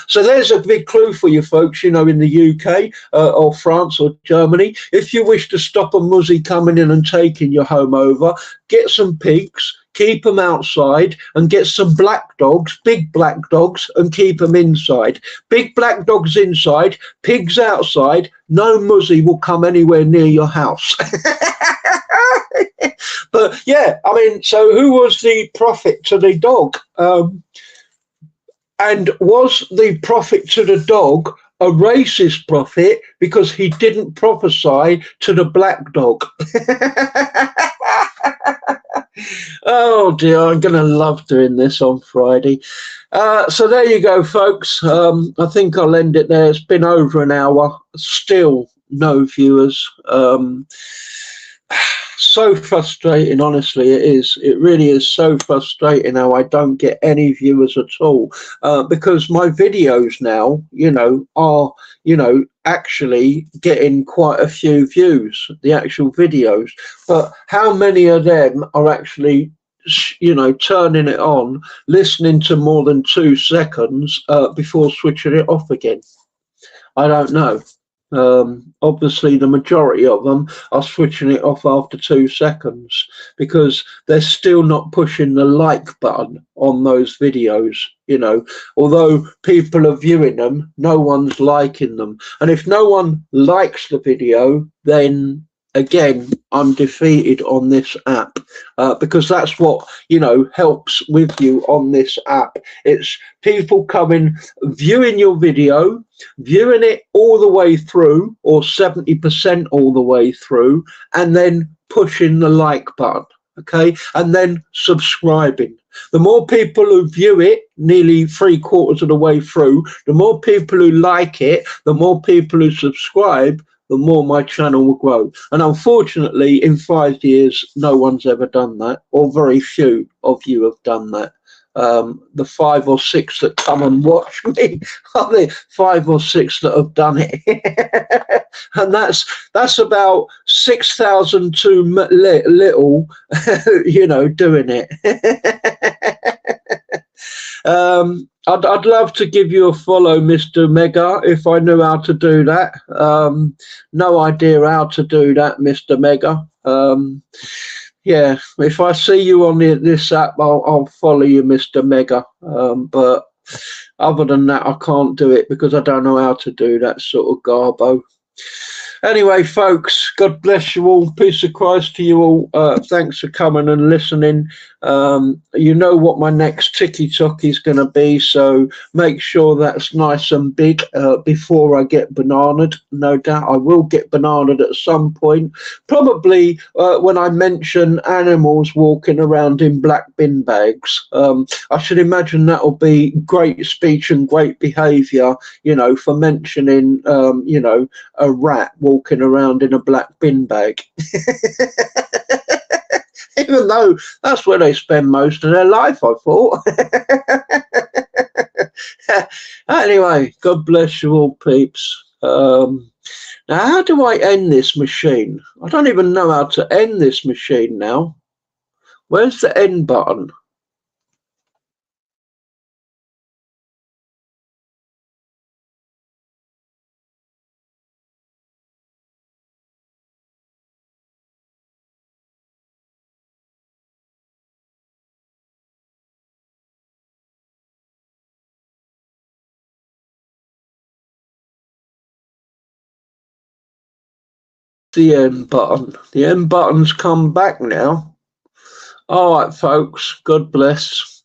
So there's a big clue for you folks, you know, in the UK or France or Germany. If you wish to stop a muzzy coming in and taking your home over, get some pigs, keep them outside, and get some black dogs, big black dogs, and keep them inside. Big black dogs inside, pigs outside. No muzzy will come anywhere near your house. But yeah, I mean, so who was the prophet to the dog? And was the prophet to the dog a racist prophet because he didn't prophesy to the black dog? Oh dear, I'm going to love doing this on Friday. So there you go, folks. I think I'll end it there. It's been over an hour. Still no viewers. So frustrating, honestly, it is. It really is so frustrating how I don't get any viewers at all, because my videos now, you know, are, you know, actually getting quite a few views, the actual videos, but how many of them are actually, you know, turning it on, listening to more than 2 seconds before switching it off again? I don't know. Obviously the majority of them are switching it off after 2 seconds because they're still not pushing the like button on those videos. You know, although people are viewing them, no one's liking them. And if no one likes the video, then again, I'm defeated on this app, because that's what, helps with you on this app. It's people coming, viewing your video, viewing it all the way through, or 70% all the way through, and then pushing the like button. Okay, and then subscribing. The more people who view it, nearly 3/4 of the way through, the more people who like it, the more people who subscribe, the more my channel will grow. And unfortunately, in 5 years, no one's ever done that, or very few of you have done that. The 5 or 6 that come and watch me are the 5 or 6 that have done it. And that's about 6,000 too little, doing it. I'd love to give you a follow, Mr. Mega, if I knew how to do that. No idea how to do that, Mr. Mega. Yeah, if I see you on this app, I'll follow you, Mr. Mega. But other than that, I can't do it because I don't know how to do that sort of garbo. Anyway, folks, God bless you all. Peace of Christ to you all. Thanks for coming and listening. You know what my next TikTok is going to be, so make sure that's nice and big before I get bananaed. No doubt I will get bananaed at some point. Probably when I mention animals walking around in black bin bags. I should imagine that'll be great speech and great behaviour, for mentioning, a rat walking around in a black bin bag. Even though that's where they spend most of their life, I thought. Anyway, God bless you all, peeps. Now, how do I end this machine? I don't even know how to end this machine now. Where's the end button? The end button. The end button's come back now. All right, folks. God bless.